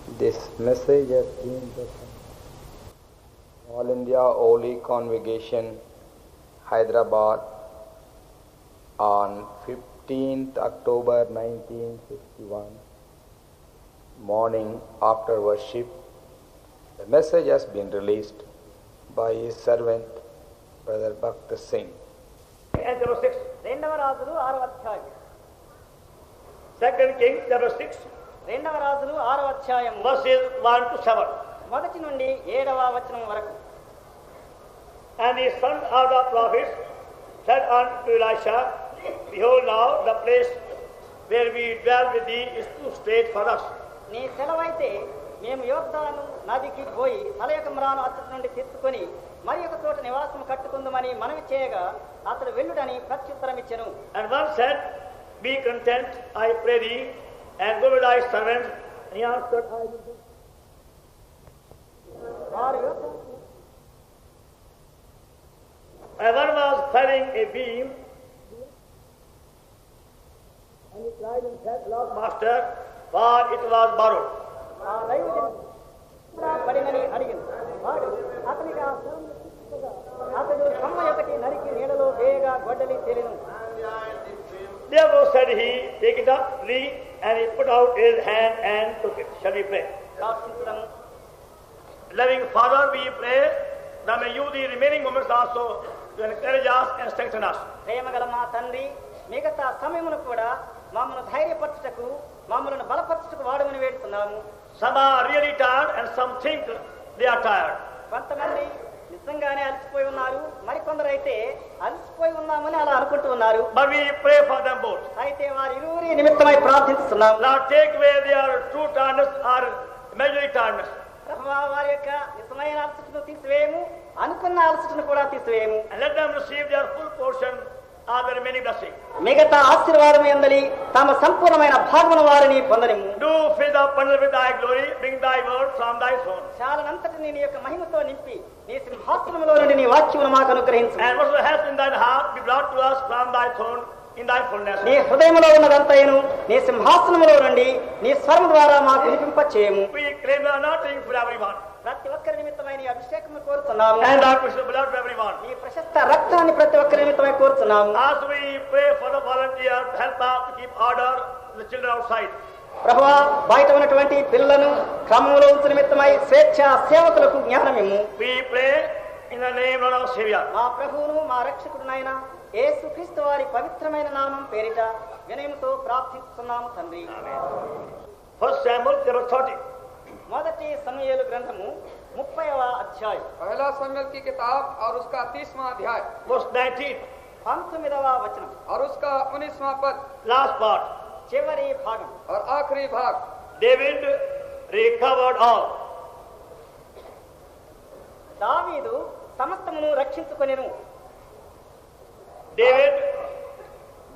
This message has been from All India Holy Congregation, Hyderabad, on 15th October 1951, morning after worship. The message has been released by his servant, Brother Bhakta Singh. And chapter 6. రెండవ రాజులు 6వ అధ్యాయం. 2 Kings chapter 6, రెండవ రాజులు 6వ అధ్యాయం verses 1 to 7. మొదటి నుండి 7వ వచనం వరకు. And the sons of the prophets said unto Elisha, Behold now, the place where we dwell with thee is too straight for us. నీ సెలవైతే మేము యోర్దాను నదికి పోయి తలయకమ్రాను అతడి నుండి తెచ్చుకొని మరి ఒక చోట నివాసం కట్టుకుందామని మనవి చేయగా అతడు వెళ్ళుడని ప్రత్యుత్తరం ఇచ్చెను. And one said, Be content, I pray thee, and go with thy servant. And he answered, I will go. వారు యోర్దాను And one was carrying a beam, and he cried and said, Lord Master, for it was borrowed. ఆ దైవజనుడు పడినని అడిగింది. వాడు అతనికి ఆ స్థలమును చూపించగా అతడు కొమ్మ ఒకటి నరికి నీడలో వేయగా గొడ్డలి తేలిను. Therefore said he, Take it up, thee, and he put out his hand and took it. Shall we pray? ప్రార్థించడం. Loving Father, we pray that may you the remaining moments also to encourage us and strengthen us. ప్రేమగల మా తండ్రి, మిగతా సమయమును కూడా మమ్మల్ని ధైర్యపరచుటకు మమ్మల్ని బలపరచుటకు వాడమని వేడుతున్నాము. Some are really tired and some think they are tired. కొంతమంది నిజంగానే అలసిపోయి ఉన్నారు, మరికొందరు అయితే అలసిపోయి ఉన్నామని అలా అనుకుంటూ ఉన్నారు. But we pray for them both. అయితే వారి ఇరువురి నిమిత్తమై ప్రార్థిస్తున్నాం. Lord, take away their true tiredness or imaginary tiredness. ప్రభువా, వారి యొక్క నిజమైన అలసటను తీసివేయము, అనుకున్న అలసటను కూడా తీసివేయము. And let them receive their full portion of the remaining blessing. మిగతా ఆశీర్వాదం యందలి తమ సంపూర్ణమైన భాగమును వారిని పొందనిము. Do fill the bundle with thy glory, bring thy word from thy throne. చాలనంతటిని నీ యొక్క మహిమతో నింపి నీ సింహాసనములో నుండి నీ వాక్యమును మాకు అనుగ్రహించు. And whatsoever hath in thine heart be brought to us from thy throne in thy fullness. నీ హృదయములో ఉన్నదంతయును నీ సింహాసనములో నుండి నీ స్వరము ద్వారా మాకు వినిపింప చేయము. We claim the anointing for everyone. ప్రతి ఒక్కరి నిమిత్తమైన ఈ అభిషేకము కోరుతున్నాము. And our precious blood for everyone. ఈ ప్రశస్త రక్తాన్ని ప్రతి ఒక్కరి నిమిత్తమై కోరుతున్నాము. As we pray for the volunteers to help us to keep order in the children outside. ప్రభువా, బయట ఉన్నటువంటి పిల్లలను క్రమంలో ఉంచు నిమిత్తమై స్వేచ్ఛ సేవకులకు జ్ఞానమిమ్ము. We pray in the name of our Savior. మా ప్రభువును మా రక్షకుడునైన యేసుక్రీస్తు వారి పవిత్రమైన నామం పేరిట వినయముతో ప్రార్థిస్తున్నాము తండ్రి. 1 Samuel chapter 30. మొదటి సమూయేలు గ్రంథము 30వ అధ్యాయం. पहला शमूएल की किताब और उसका 30वां अध्याय Verse 19. 19వ వచనం. और उसका 19वां पद Last part. చివరి భాగం. और आखिरी भाग। David recovered all. దావీదు సమస్తమును రక్షించుకొనెను. David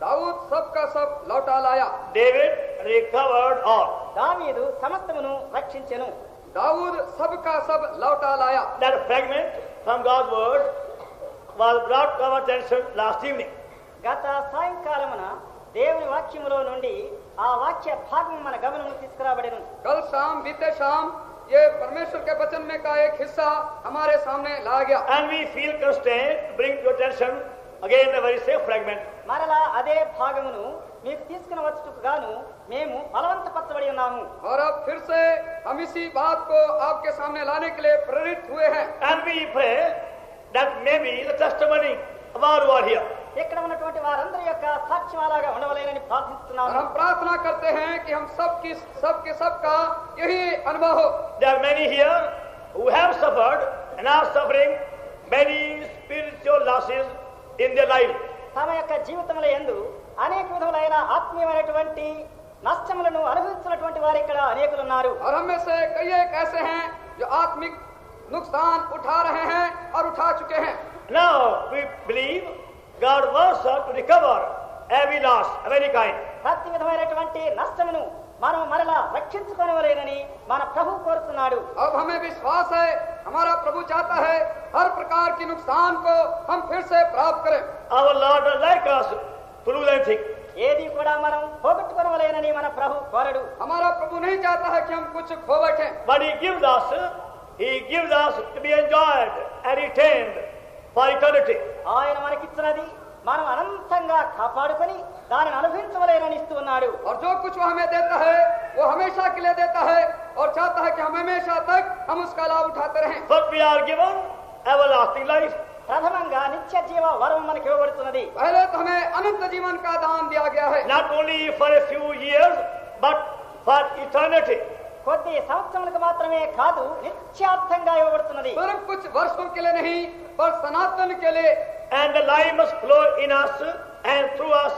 दाऊद सब का सब लौटा लाया। David recovered all. దావీదు సమస్తమును రక్షించెను. दाऊद सब का सब लौटा लाया। That fragment from God's word was brought to our attention last evening. గత సాయంకాలమున దేవుని వాక్యములో నుండి ఆ వాక్య భాగం మన గమనము తీసుకురాబడెను. कल शाम बीते शाम ये परमेश्वर के वचन में का एक हिस्सा हमारे सामने ला गया। And we feel constrained to bring to attention again the very same fragment. మరలా అదే భాగమును మీకు తీసుకుని వచ్చుటకు గాను మేము బలవంతపరచబడి ఉన్నాము. और अब फिर से हम इसी बात को आपके सामने लाने के लिए प्रेरित हुए हैं। And we pray that maybe the testimony of our who are here. ఇక్కడ ఉన్నటువంటి వారందరి యొక్క సాక్ష్యం అలాగా ఉండవలేనని और ప్రార్థిస్తున్నాము. हम प्रार्थना करते हैं कि हम सबका यही अनुभव हो। There are many here who have suffered and are suffering many spiritual losses in their life. తమ యొక్క జీవితంలో యందు అనేక విధములైన ఆత్మీయమైనటువంటి నష్టములను అనుభవిస్తున్నటువంటి వారు ఇక్కడ అనేకులు ఉన్నారు. और हम में से कई एक ऐसे हैं जो आत्मिक नुकसान उठा रहे हैं और उठा चुके हैं। Now we believe God wants us to recover every loss of any kind. ప్రతి విధమైనటువంటి నష్టమును మనం మరలా రక్షించుకోవలేనని మన ప్రభు కోరుతున్నాడు. अब हमें विश्वास है हमारा प्रभु चाहता है हर प्रकार की नुकसान को हम फिर से प्राप्त करें। Our Lord does like us to lose anything. ఏది కూడా మనం పోగొట్టుకోవలేనని మన ప్రభు కోరడు. हमारा प्रभु नहीं चाहता है कि हम कुछ खो बैठे, but He gives us to be enjoyed and retained for eternity. ఆయన మనకిచ్చినది మనం అనంతంగా కాపాడుకొని దానిని అనుభవించవలేనని ఇస్తూ ఉన్నాడు. और जो कुछ वो हमें देता है वो हमेशा के लिए देता है और चाहता है कि हम हमेशा तक हम उसका लाभ उठाते रहें. First we are given everlasting life. ప్రథమంగా నిత్య జీవ వరం మనకి ఇవ్వబడుతున్నది. पहले तो हमें अनंत जीवन का दान दिया गया है, Not only for a few years, but for eternity. కొద్ది సంవత్సరాలకు మాత్రమే కాదు, నిత్యార్థంగా ఇవ్వబడుతున్నది. सिर्फ कुछ वर्षों के लिए नहीं पर सनातन के लिए. And the life must flow in us and through us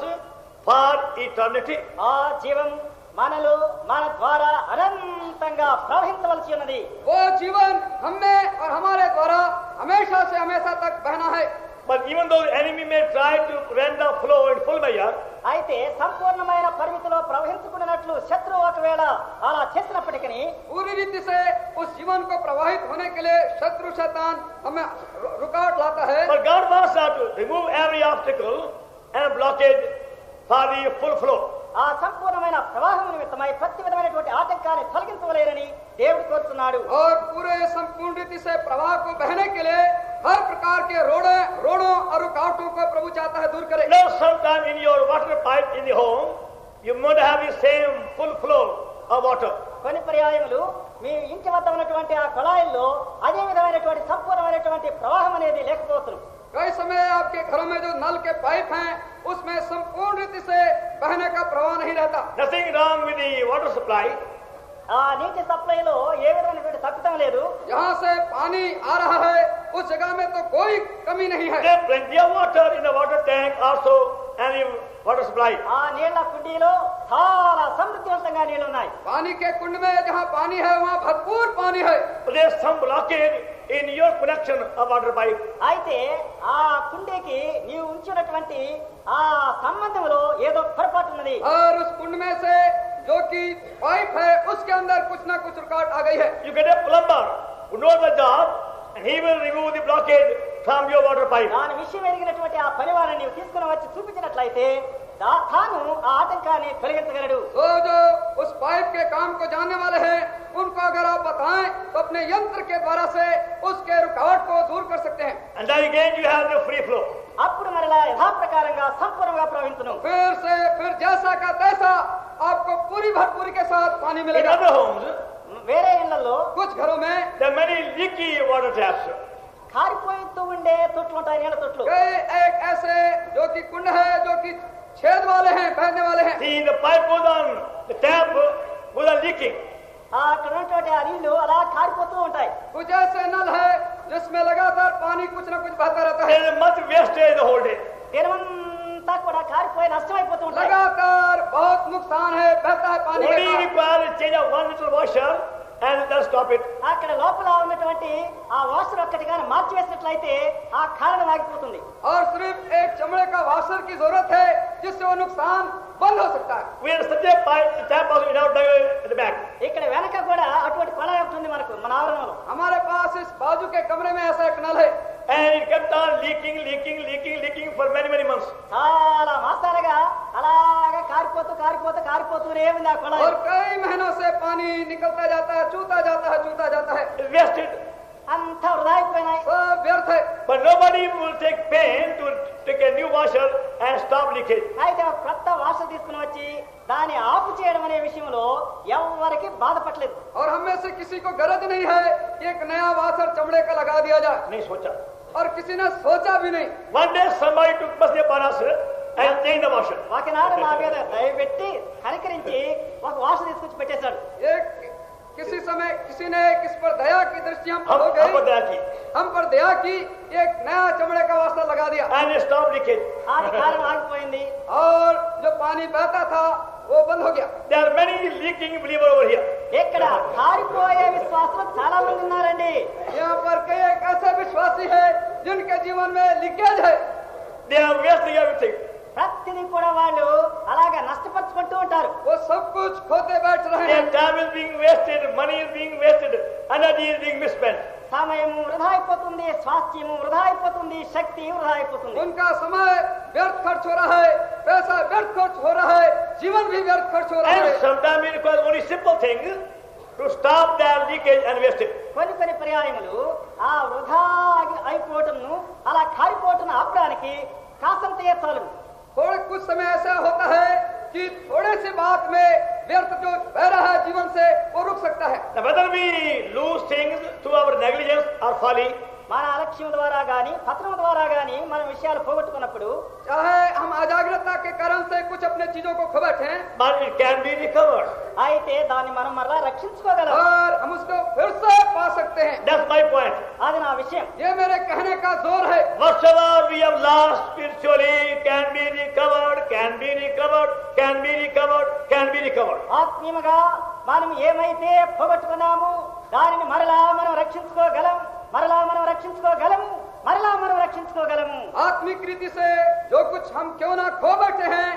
for eternity. ఆ జీవం మనలో మన ద్వారా అనంతంగా ప్రవహించవలసి ఉన్నది. वो जीवन हमें और हमारे द्वारा हमेशा से हमेशा तक बहना है. But even though the enemy may try to prevent the flow in full measure, అయితే సంపూర్ణమైన పరిమితిలో ప్రవహించుకున్నట్లు శత్రువు ఒకవేళ అలా చేసినప్పటికీ पूरी रीति से उस जीवन को प्रवाहित होने के लिए शत्रु शैतान हमें रुकावट लाता है. but God wants us to remove every obstacle and blockage for the full flow. ఆ సంపూర్ణమైన ప్రవాహం నిమిత్తమై ప్రతి విధమైనటువంటి ఆటంకాన్ని తొలగించవలేరని దేవుడు కోరుతున్నాడు. और पूरे संपूर्ण रीति से प्रवाह को बहने के लिए हर प्रकार के रोड़ों और रुकावटों को प्रभु चाहता है दूर करे. Now sometime in your water pipe in the home, you must have the same full flow of water. కొన్ని పర్యాయములు మీ ఇంటి వద్ద ఉన్నటువంటి ఆ కుళాయిల్లో అదే విధమైనటువంటి సంపూర్ణమైనటువంటి ప్రవాహం అనేది లేకపోతుంది. कई समय आपके घरों में जो नल के पाइप हैं उसमें संपूर्ण रीति से बहने का प्रवाह नहीं रहता. Nothing wrong with the water supply. ఆ నీటి సప్లైలో ఏ విధమైనటువంటి తప్పిదం లేదు. जहाँ से पानी आ रहा है उस जगह में तो कोई कमी नहीं है. There is plenty of water in the water tank also and the water supply. ఆ నీళ్ల కుండీలో చాలా సమృద్ధివంతంగా నీళ్లు ఉన్నాయి. पानी के कुंड में जहाँ पानी है वहाँ भरपूर पानी है. But there is some blockage in your connection of water pipe. అయితే ఆ కుండీకి నీవు ఉంచినటువంటి ఆ సంబంధంలో ఏదో పొరపాటు ఉన్నది. और उस कुंड में से जो कि पाइप है उसके अंदर कुछ ना कुछ रुकावट आ गई है. You get a plumber who knows the job and he will remove the blockage from your water pipe. దాని విషయం ఎరిగినటువంటి ఆ పనివారిని నీవు తీసుకుని వచ్చి చూపించినట్లయితే తాను ఆ ఆటంకాన్ని తొలగించగలడు. तो जो उस पाइप के काम को जानने वाले हैं उनको अगर आप बताएं तो अपने यंत्र के द्वारा से उसके रुकावट को दूर कर सकते हैं. And then again you have the free flow. అప్పుడు మరలా యథాప్రకారంగా సంపూర్ణంగా ప్రవహించును. फिर जैसा का तैसा आपको पूरी भरपूरी के साथ पानी In मिलेगा. other homes, వేరే ఇళ్లలో कुछ घरों में there are many leaky water taps. కారిపోతూ ఉండే తొట్లు ఉంటాయి, నీళ్ళ తొట్లు. कई एक ऐसे जो कि कुंड है जो कि छेद वाले हैं, बहने वाले हैं. See, the pipe goes on, the tap goes on leaking. అక్కడ ఉన్నటువంటి ఆ నీళ్లు అలా కారిపోతూ ఉంటాయి. कुछ ऐसे नल है जिसमें लगातार पानी कुछ न कुछ बहता रहता है. There is much wastage the whole day. దినమంతా కూడా కారిపోయి నష్టమైపోతూ ఉంటాయి. लगातार बहुत नुकसान है, बहता है पानी. Only require a change of 1 liter washer and then stop it. అక్కడ లోపల ఉన్నటువంటి ఆ వాసన ఒక్కటి కానీ మార్చివేసినట్లయితే ఆ కారణం ఆగిపోతుంది. और सिर्फ एक चमड़े का वाशर की जरूरत है जिससे वो नुकसान बंद हो सकता है. We have such a pipe, the tap also in our at the back. ఇక్కడ వెనక కూడా అటువంటి కొళాయి ఒకటి ఉంది మనకు మన ఆవరణలో. हमारे पास इस बाजू के कमरे में ऐसा एक नल है. And it kept on leaking for many months. చాలా మాసాలుగా అలాగా కారిపోతూనే ఉంది ఆ కొళాయి. और कई महीनों से पानी निकलता जाता है, चूता जाता है. It's wasted. అంతా వృధా అయిపోయినాయి. सब व्यर्थ है. But nobody will take pain to take a new washer and stop leakage. అయితే ఒక కొత్త వాసన తీసుకుని వచ్చి దాన్ని ఆపు చేయడం అనే విషయంలో ఎవరికి బాధపడలేదు. और हम में से किसी को गरज नहीं है कि एक नया वाशर चमड़े का लगा दिया जाए. नहीं सोचा. और किसी ने सोचा भी नहीं. One day somebody took mercy upon us and changed the washer. ఒకనాడు మా మీద దయపెట్టి కనికరించి ఒక వాసన తీసుకొచ్చి పెట్టేశాడు. एक किसी समय किसी ने किस पर दया की दृष्टि हम हम हो पर गई, दया की हम पर दया की, एक नया चमड़े का वास्ता लगा दिया. and stop leakage. అది కారణం ఆగిపోయింది. और जो पानी बहता था वो बंद हो गया. There are many leaking believers over here. ఇక్కడ కారిపోయే విశ్వాసులు చాలా మంది ఉన్నారండి. यहाँ पर कई एक ऐसे विश्वासी है जिनके जीवन में लीकेज है. They are wasting everything. ప్రతిదీ కూడా వాళ్ళు అలాగా నష్టపరుచుకుంటూ ఉంటారు. वो सब कुछ खोते बैठ रहे Their हैं. time is being wasted, money is being wasted, energy is being misspent. సమయము వృధా అయిపోతుంది, స్వాస్థ్యము వృధా అయిపోతుంది, శక్తి వృధా అయిపోతుంది. उनका समय व्यर्थ खर्च हो रहा है, पैसा व्यर्थ खर्च हो रहा है, जीवन भी व्यर्थ खर्च हो रहा And है. sometimes it requires only simple thing to stop their leakage and waste it. కొన్ని కొన్ని పర్యాయములు ఆ వృధా అయిపోవటంను అలా కారిపోవటం ఆపడానికి కాసంత చాలు. थोड़े कुछ समय ऐसा होता है कि थोड़े से बात में व्यर्थ जो बह रहा है जीवन से वो रुक सकता है. Now whether we lose things through our negligence or folly, మన అలక్ష్యం ద్వారా గాని పతనం ద్వారా గాని మన విషయాలు పోగొట్టుకున్నప్పుడు चाहे हम अजाग्रता के कारण से कुछ अपने चीजों को खो बैठे हैं, but it can be recovered. అయితే దాన్ని మనం మరలా రక్షించుకోగలం. और हम उसको फिर से पा सकते हैं. That's my point. అది నా విషయం. ये मेरे कहने का जोर है. Whatever we have lost spiritually can be recovered, can be recovered, can be recovered, can be recovered. ఆత్మీయముగా మనం ఏమైతే పోగొట్టుకున్నామో దానిని మరలా మనం రక్షించుకోగలం, మరలా మనం రక్షించుకోగలము, మరలా మనం రక్షించుకోగలము. आत्मिक रीति से जो कुछ हम क्यों ना खो बैठे हैं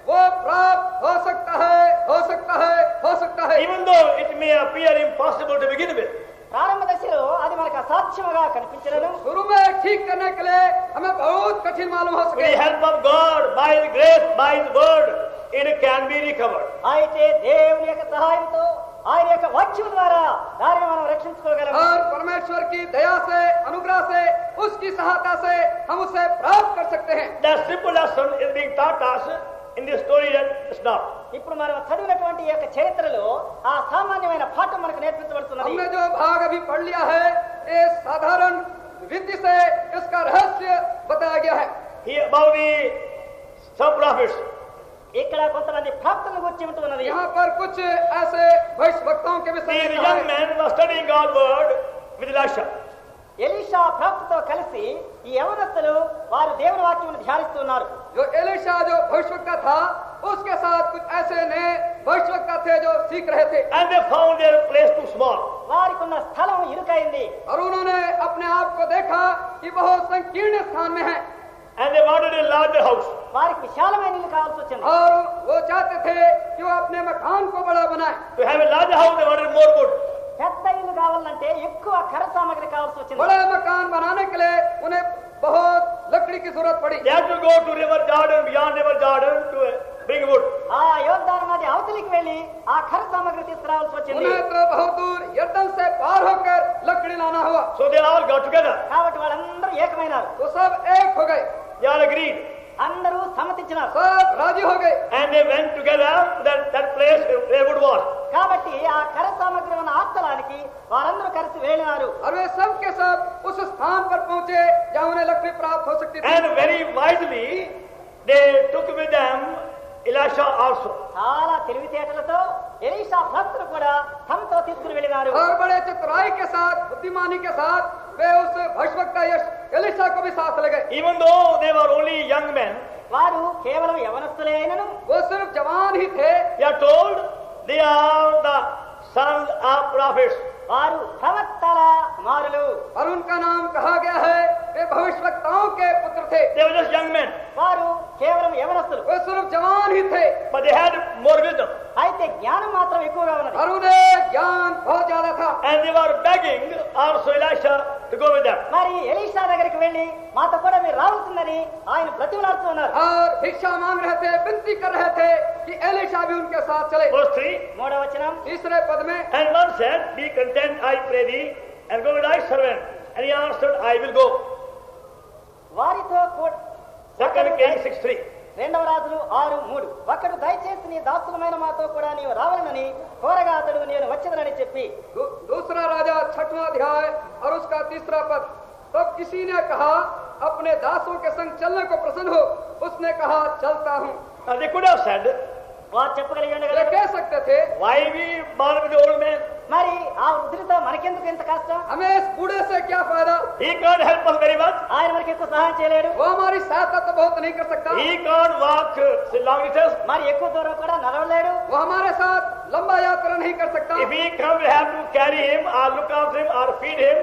वो प्राप्त हो सकता है, हो सकता है, हो सकता है. Even though it may appear impossible to begin with, ప్రారంభ దశలో అది మనకు అసాధ్యముగా కనిపించలేదు. शुरू में ठीक करने के लिए हमें बहुत कठिन मालूम हो with सके. the help of God, by His grace, by His word, it can be recovered. అయితే దేవుని యొక్క సహాయంతో ఆయన యొక్క వాక్యం ద్వారా దానిని మనం రక్షించుకోగలము. और परमेश्वर की दया से, अनुग्रह से, उसकी सहायता से हम उसे प्राप्त कर सकते हैं. That simple lesson is being taught us in this story just now. ఇప్పుడు మనం చదివినటువంటి ఈ యొక్క చరిత్రలో ఆ సామాన్యమైన పాఠం మనకు నేర్పించబడుతున్నది. हमने जो भाग अभी पढ़ लिया है ये साधारण रीति से इसका रहस्य बताया गया है. Here about the some prophets. ఇక్కడ కొంతమంది ప్రాప్తులను గురించి ఉంటున్నది. यहाँ पर कुछ ऐसे भविष्यवक्ताओं के विषय These में young है. men were studying God's word with Elisha. Elisha ప్రాప్తితో కలిసి ఈ యవనస్తులు వారు దేవుని వాక్యమును ధ్యానిస్తున్నారు. जो एलीशा जो भविष्यवक्ता था उसके साथ कुछ ऐसे नए भविष्यवक्ता थे जो सीख रहे थे. And they found their place too small. వారికి ఉన్న స్థలం ఇరుకైంది. और उन्होंने अपने आप को देखा कि बहुत संकीर्ण स्थान में है. And they wanted a larger house. వారికి విశాలమైన ఇల్లు కావాల్సి వచ్చింది. और वो चाहते थे कि वो अपने मकान को बड़ा बनाए. To have a larger house, they wanted more wood. పెద్ద ఇల్లు కావాలంటే ఎక్కువ ఖర సామగ్రి కావాల్సి వచ్చింది. बड़ा मकान बनाने के लिए उन्हें बहुत लकड़ी की जरूरत पड़ी. They had to go to river Jordan, beyond river Jordan to bring wood. ఆ యోర్దాను నది అవతలికి వెళ్లి ఆ ఖర సామగ్రి తీసుకురావాల్సి వచ్చింది. उन्हें तो बहुत दूर यर्दन से पार होकर लकड़ी लाना हुआ. So they all got together. కాబట్టి వాళ్ళందరూ ఏకమైనారు. तो सब एक हो गए, They all agreed. అందరూ సమ్మతించినారు. सब राजी हो गए. And they went together to that place where wood was. కాబట్టి ఆ ఖర సామగ్రి ఉన్న ఆ స్థలానికి వారందరూ కలిసి వెళ్ళినారు. और वे सब के सब उस स्थान पर पहुंचे जहां उन्हें लकड़ी प्राप्त हो सकती थी. And very wisely, they took with them Elisha also. చాలా తెలివితేటలతో ఎలీషా భక్తులు కూడా తమతో తీసుకుని వెళ్ళినారు. और बड़े चतुराई के साथ, बुद्धिमानी के साथ वे उस भविष्यवक्ता एलीशा को भी साथ ले गए. Even though they were only young men, వారు కేవలం యవనస్తులే అయినను वो सिर्फ जवान ही थे. they are told they are the sons of prophets. వారు ప్రవక్తల కుమారులు. और उनका नाम कहा गया है वे भविष्यवक्ताओं के पुत्र थे. They were just young men, వారు కేవలం యవనస్తులు. वे सिर्फ जवान ही थे. but they had more wisdom. అయితే జ్ఞానం మాత్రం ఎక్కువగా ఉన్నది. और उन्हें ज्ञान बहुत ज्यादा था. And they were begging also Elisha to go with them. మరి ఎలీషా దగ్గరికి వెళ్ళి మాతో కూడా మీరు రావాల్సిందని ఆయన బ్రతిమలాడుతూ ఉన్నారు. और भिक्षा मांग रहे थे, विनती कर रहे थे कि एलीशा भी उनके साथ चले. Verse 3. మూడవ వచనం, तीसरे पद में And one said, Be content, I pray thee, and go with thy servant. And he answered, I will go. వారితో కూడా 2 Kings 6:3. రెండవ రాజులు 6:3 ఒకడు దయచేసి నీ దాసులమైన మాతో కూడా నీవు రావాలని కోరగా అతడు నేను వచ్చేదనని చెప్పి दूसरा राजा 6वां अध्याय और उसका तीसरा पद. तब किसी ने कहा अपने दासों के संग चलने को प्रसन्न हो. उसने कहा चलता हूँ. Now they could have said, వారు చెప్పగలిగి वे ఉండగలరు, कह सकते थे Why we born with the old man? మరి ఆ వృద్ధుడితో మనకెందుకు ఇంత కష్టం? हमें इस बूढ़े से क्या फायदा. He can't help us very much. ఆయన మనకి ఎక్కువ సహాయం చేయలేడు. वो हमारी सहायता तो बहुत नहीं कर सकता. He can't walk long distance. మరి ఎక్కువ దూరం కూడా నడవలేడు. वो हमारे साथ लंबा यात्रा नहीं कर सकता. If he comes, we have to carry him or look after him or feed him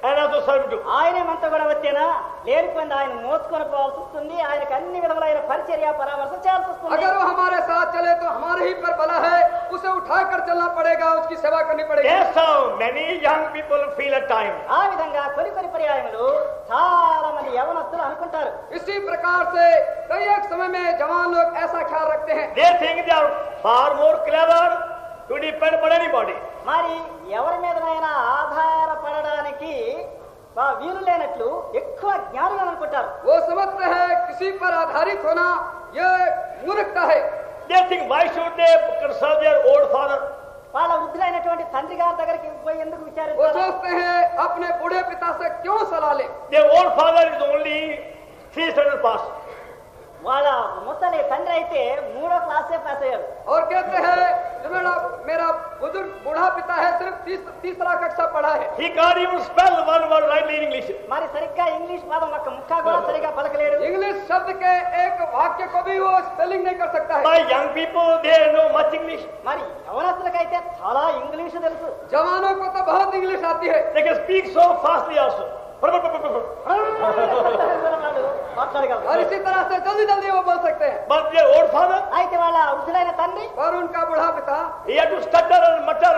and also servitude. ఆయనే మనతో కూడా వచ్చేనా లేనిపోయింది ఆయన మోసుకొని పోవాల్సి వస్తుంది ఆయనకు అన్ని విధములైన పరిచర్య పరామర్శ చేయాల్సి వస్తుంది अगर वो हमारे साथ चले तो हमारे ही पर बला है, उसे उठाकर चलना पड़ेगा, उसकी सेवा करनी पड़ेगी. That's how many young people feel at times. ఆ విధంగా కొన్ని పర్యాయములు చాలా మంది యవనస్తులు అనుకుంటారు. इसी प्रकार से कई एक समय में जवान लोग ऐसा ख्याल रखते हैं. They think they are far more clever to depend upon anybody. మరి ఎవరి మీదనైనా ఆధారపడడానికి వీలు లేనట్లు ఎక్కువ జ్ఞానులు అనుకుంటారు. वो समझते हैं किसी पर आधारित होना ये मूर्खता है. They think why should they consult their old father? వాళ్ళ వృద్ధులైనటువంటి తండ్రి గారి దగ్గరికి పోయి ఎందుకు वो విచారిస్తారు? सोचते हैं अपने बूढ़े पिता से क्यों सलाह ले. Their old father is only 3 standards pass. వాళ్ళ ముసలి తండ్రి అయితే 3వ క్లాసే పాస్ అయ్యారు. और कहते हैं जो मेरा बुजुर्ग बूढ़ा पिता है सिर्फ तीसरा कक्षा पढ़ा है. He can't even spell one word rightly in English. మరి సరిగ్గా ఇంగ్లీష్ పదం ఒక్క ముక్క కూడా సరిగ్గా పలకలేడు. इंग्लिश शब्द के एक वाक्य को भी वो स्पेलिंग नहीं कर सकता है. My young people, they know much English. మరి యవనస్తులకైతే చాలా ఇంగ్లీష్ తెలుసు. जवानों को तो बहुत इंग्लिश आती है. They can speak so fastly also. మాట్లాడగలరు. और इसी तरह से जल्दी जल्दी वो बोल सकते हैं. But their old father, అయితే వాళ్ళ వృద్ధులైన తండ్రి और उनका बूढ़ा पिता he had to stutter and mutter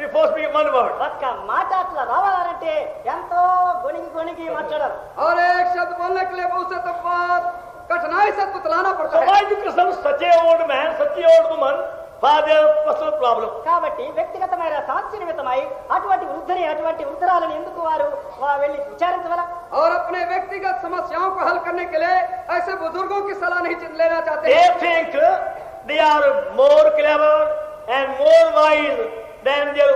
before speaking one word. ఒక్క మాట అట్లా రావాలంటే ఎంతో గొణిగి మాట్లాడారు. और एक शब्द बोलने के लिए उसे तो बहुत कठिनाई से तुतलाना पड़ता So है. why do you consult such a old man, such a old woman for their personal problem? కాబట్టి వ్యక్తిగతమైన సమస్య నిమిత్తమై అటువంటి వృద్ధురాలను ఎందుకు వారు వెళ్ళి విచారించగల? और अपने व्यक्तिगत समस्याओं को हल करने के लिए ऐसे बुजुर्गों की सलाह नहीं लेना चाहते. They think they are more clever and more wise than their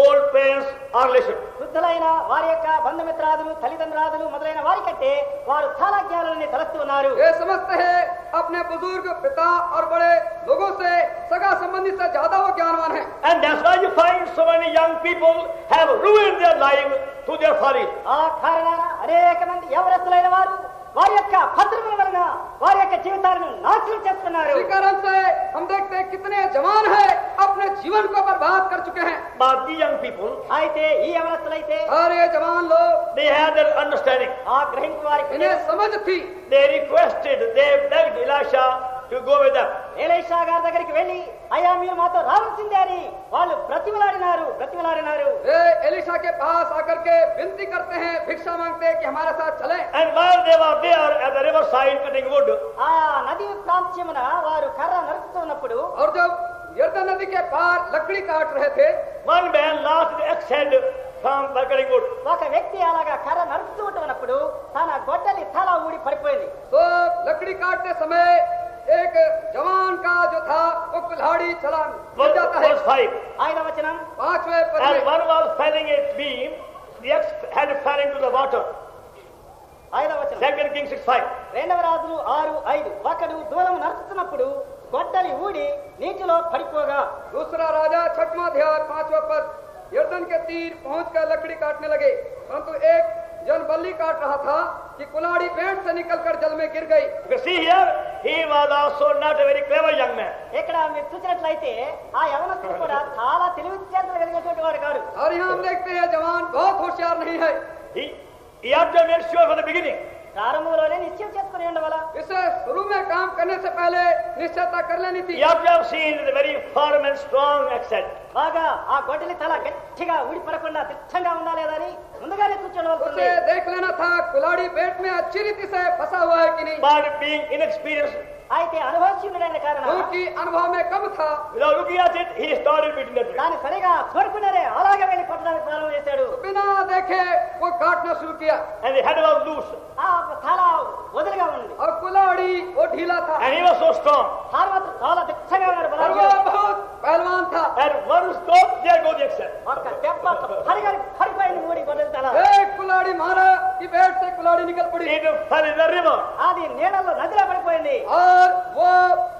old parents or relations. వృద్ధులైన వారి యొక్క బంధుమిత్రాదులు తల్లిదండ్రులు మొదలైన వారి కంటే వారు చాలా జ్ఞానాలని తలస్తూ ఉన్నారు. ये समझते हैं अपने बुजुर्ग पिता और बड़े लोगों से सगा संबंधी से ज्यादा वो ज्ञानवान है. And that's why you find so many young people have ruined their life through their folly. ఆ కారణాన అనేక మంది యవనస్తులైన వారు వారి యొక్క భద్రముల వలన వారి యొక్క జీవితాలను నాశనం చేస్తున్నారు. इसी कारण से हम देखते हैं कितने जवान हैं अपने जीवन को बर्बाद कर चुके हैं. But the young people, అయితే ఈ యవనస్తులైతే और ये जवान लोग they had their understanding. ఆ గ్రహింపు వారికి इन्हें समझ थी. They requested, they begged Elisha to go with them. Elisha గారి దగ్గరికి వెళ్ళి అయ్యా మీరు మాతో రావాల్సిందే అని వాళ్ళు బ్రతిమలాడినారు. ये एलिशा के पास आकर के विनती करते हैं, भिक्षा मांगते हैं कि हमारे साथ चले. And while they were there at the riverside cutting wood, ఆ నది ప్రాంత్యమున వారు కర్ర నరుకుతున్నప్పుడు और जब यर्दन नदी के पार लकड़ी काट रहे थे, one man lost the axe head from the cutting wood. ఒక వ్యక్తి అలాగా కర్ర నరుకుతూ ఉన్నప్పుడు తన గొడ్డలి తల ఊడి పడిపోయింది. तो लकड़ी काटते समय एक जवान का जो था वो कुल्हाड़ी चला गिर जाता है. Verse 5. 5వ వచనం 5वें पद And में one was felling a beam, the axe head fell into the water. 5వ వచనం 2 Kings 6:5. 2వ రాజులు 6:5 ఒకడు దూలం నరుకుతున్నప్పుడు గొడ్డలి ఊడి నీటిలో పడిపోగా दूसरा राजा 6वां अध्याय 5वां पद. यर्दन के तीर पहुंचकर लकड़ी काटने लगे, परंतु एक जन बल्ली काट रहा था कि कुल्हाड़ी पेड़ से निकलकर जल में गिर गई. You can see here, he was also not a very clever young man. ఇక్కడ మీరు చూసినట్లయితే ఆ యవనస్తుడు కూడా చాలా తెలివితేటలు కలిగినటువంటి వాడు కాదు. और यहाँ हम देखते हैं जवान बहुत होशियार नहीं है. He had to make sure from the beginning. ప్రారంభంలోనే నిశ్చయం చేసుకుని ఉండవల. इसे शुरू में काम करने से पहले निश्चयता कर लेनी थी. You have to have seen the very firm and strong accent. బాగా ఆ గొడ్డలి తల గట్టిగా ఊడి పడకుండా తిట్టంగా ఉందా లేదా అని ముందుగానే చూసుకోవాల్సింది. उसे देख लेना था कुल्हाड़ी पेट में अच्छी रीति से फंसा हुआ है कि नहीं. But being inexperienced, అయితే అనుభవశీలుడైన కారణం क्योंकि अनुभव में कम था, without looking at it, he started beating the tree. దాన్ని సరిగా చూడకుండానే అలాగే వెళ్ళి కొట్టడానికి ప్రారంభం చేశాడు. बिना देखे वो काटना शुरू किया. And the head was loose. ఆ తల వదిలిగా ఉంది. और कुल्हाड़ी वो ढीला था. And he was so strong. సార్వత్రిక చాలా దిట్టంగా ఉన్నాడు. और బలంగా. वो बहुत पहलवान था. And one stop, there goes the accent. ఒక్క దెబ్బ పడిపోయింది ఊడి గొడ్డలి తల. एक कुल्हाड़ी मारा कि पेट से कुल्हाड़ी निकल पड़ी. It fell in the river. అది నీళ్ళలో నదిలో పడిపోయింది. और वो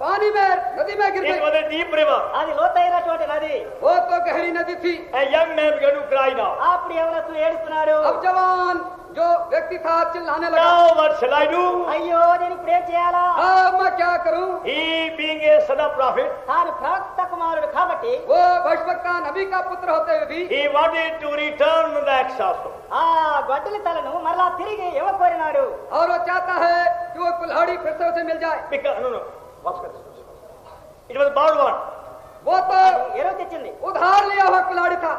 पानी में नदी में गिर It गई. was a deep river. అది లోతైనటువంటి నది. वो तो गहरी नदी थी। A young man began to cry now. అప్పుడు ఎవరొకరు ఏడుస్తున్నాడు. अब जवान जो व्यक्ति था चिल्लाने लगा, Now what shall I do? అయ్యో నేను ఇప్పుడు ఏం చేయాలా? अब मैं क्या करूं? He being a son of prophet, తాను ప్రవక్త కుమారుడు కాబట్టి वो भविष्यवक्ता नबी का पुत्र होते हुए भी he wanted to return the axe also. ఆ గొడ్డలి తలను మరలా తిరిగి ఇవ్వకోరినాడు. और वो चाहता है कि वो कुल्हाड़ी फिर से उसे मिल जाए। Because, no. It was borrowed one. वो तो ఎరువు తెచ్చింది. उधार लिया हुआ कुल्हाड़ी था,